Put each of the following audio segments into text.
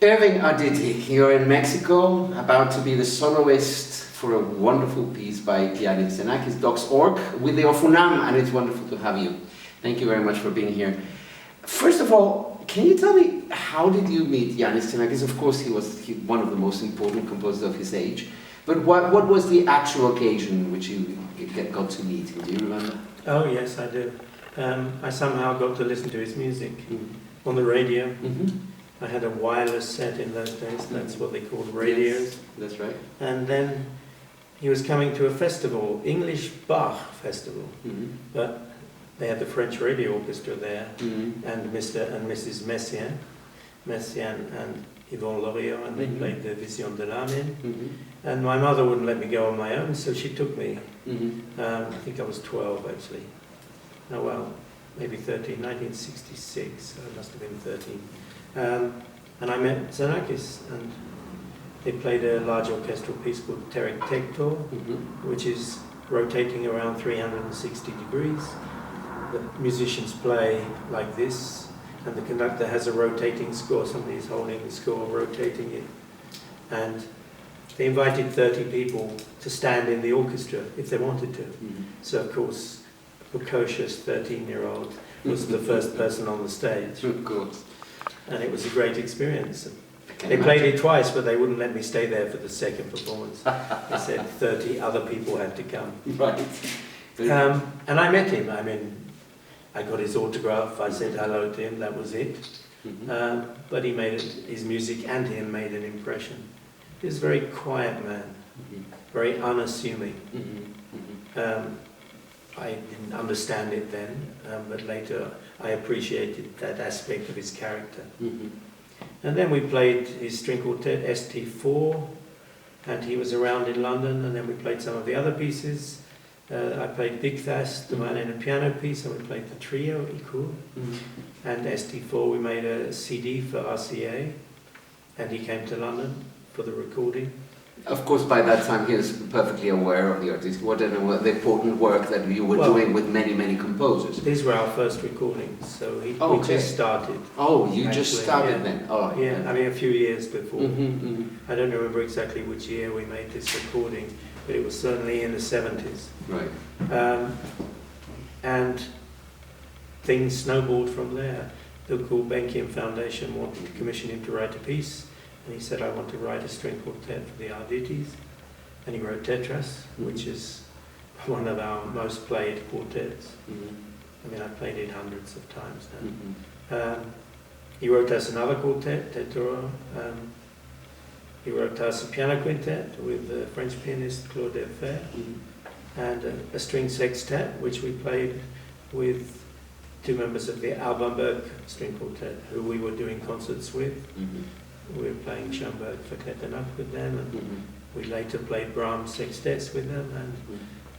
Irvine Arditti, you're in Mexico, about to be the soloist for a wonderful piece by pianist Xenakis, Dox-Orkh, with the OFUNAM, and it's wonderful to have you. Thank you very much for being here. First of all, can you tell me, how did you meet Yanis Xenakis? Of course, he was one of the most important composers of his age, but what was the actual occasion in which you got to meet him? Do you remember? Oh, yes, I do. I somehow got to listen to his music on the radio. I had a wireless set in those days, that's what they called radios. Yes, that's right. And then he was coming to a festival, English Bach Festival, but they had the French Radio Orchestra there, and Mr. and Mrs. Messiaen and Yvonne Loriot, and they played the Vision de l'Âme. And my mother wouldn't let me go on my own, so she took me. I think I was 12 actually. Oh well, maybe 13, 1966, so I must have been 13. And I met Xenakis, and they played a large orchestral piece called Terek Tektor, which is rotating around 360 degrees. The musicians play like this, and the conductor has a rotating score. Somebody's holding the score, rotating it. And they invited 30 people to stand in the orchestra if they wanted to. So of course, a precocious 13-year-old was the first person on the stage. Of course. And it was a great experience. They played it twice, but they wouldn't let me stay there for the second performance. They said 30 other people had to come. Right. And I met him. I mean, I got his autograph, I said hello to him, that was it. But he made his music and him made an impression. He was a very quiet man, very unassuming. I didn't understand it then, but later I appreciated that aspect of his character. And then we played his string quartet, ST4, and he was around in London, and then we played some of the other pieces. I played Big Thas, the violin and piano piece, and we played the trio, Iku. And ST4, we made a CD for RCA, and he came to London for the recording. Of course, by that time he was perfectly aware of the artist, the important work that you were doing with many, many composers. These were our first recordings, so we just started. Oh, you just started then? Oh, yeah, I mean a few years before. I don't remember exactly which year we made this recording, but it was certainly in the 70s. Right. And things snowballed from there. The Gulbenkian Foundation wanted to commission him to write a piece. And he said, I want to write a string quartet for the Ardittis. And he wrote Tetras, which is one of our most played quartets. I mean, I've played it hundreds of times now. He wrote us another quartet, Tetoro. He wrote us a piano quintet with the French pianist Claude Defer. And a string sextet, which we played with two members of the Albanberg string quartet, who we were doing concerts with. We were playing Schoenberg for Kletenach with them, and we later played Brahms sextets with them, and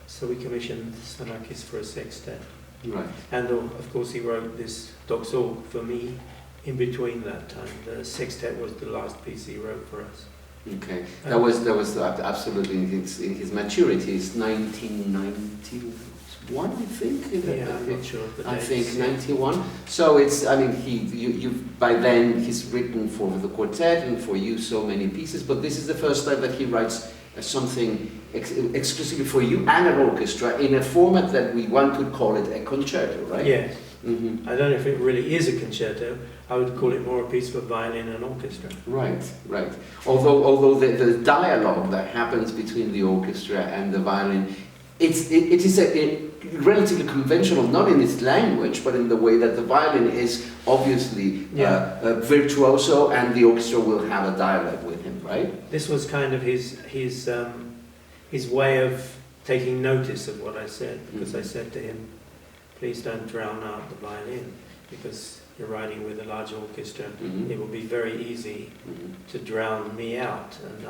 so we commissioned Xenakis for a sextet. Right. And of course he wrote this Dox-Orkh for me in between that time. The sextet was the last piece he wrote for us. Okay, that was absolutely in his maturity. It's 1991, I think. Yeah, I'm not sure. I think 91. So it's, I mean, by then he's written for the quartet and for you so many pieces. But this is the first time that he writes something exclusively for you and an orchestra in a format that one could call it a concerto, right? Yes. I don't know if it really is a concerto. I would call it more a piece for violin and orchestra. Right, right. Although the dialogue that happens between the orchestra and the violin, it is a relatively conventional, not in its language, but in the way that the violin is obviously virtuoso, and the orchestra will have a dialogue with him, right? This was kind of his way of taking notice of what I said, because I said to him, please don't drown out the violin, because you're writing with a large orchestra. It will be very easy to drown me out. And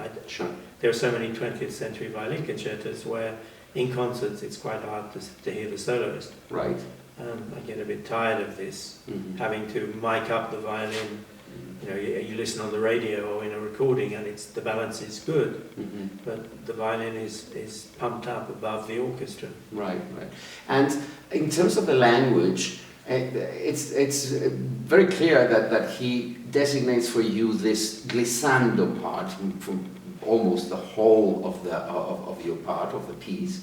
there are so many 20th century violin concertos where in concerts it's quite hard to hear the soloist. Right. I get a bit tired of this, having to mic up the violin. You know, you listen on the radio or in a recording and the balance is good, but the violin is pumped up above the orchestra. Right, right. And in terms of the language, It's very clear that he designates for you this glissando part from almost the whole of your part of the piece,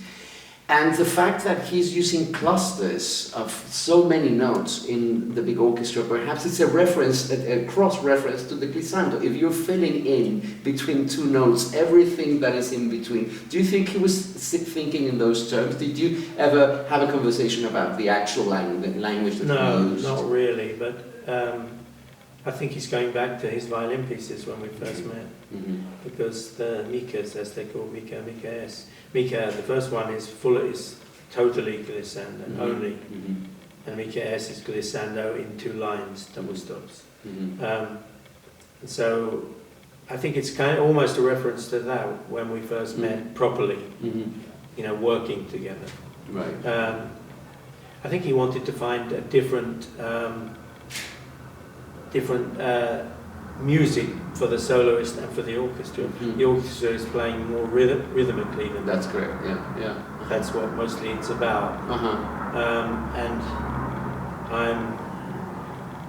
and the fact that he's using clusters of so many notes in the big orchestra, perhaps it's a reference, a cross-reference to the glissando. If you're filling in between two notes, everything that is in between. Do you think he was thinking in those terms? Did you ever have a conversation about the actual language that he used? No, not really, but I think he's going back to his violin pieces when we first met, because the Mikas, as they call Mika, Mika, the first one is totally glissando only, and Mika S is glissando in 2 lines, double stops. So I think it's kind of almost a reference to that when we first met properly, you know, working together. Right. I think he wanted to find a different music for the soloist and for the orchestra. The orchestra is playing more rhythmically than that's correct. Yeah. That's what mostly it's about. And I'm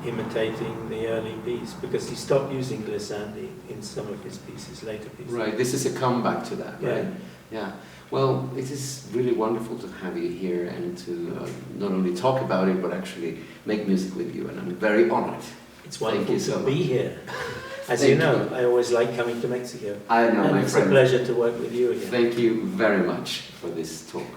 imitating the early piece because he stopped using glissandi in some of his pieces, later pieces. Right. This is a comeback to that. Right. Yeah. Well, it is really wonderful to have you here and to not only talk about it but actually make music with you, and I'm very honored. It's wonderful to be here. As you know, I always like coming to Mexico. I know, and my it's friend. a pleasure to work with you again. Thank you very much for this talk.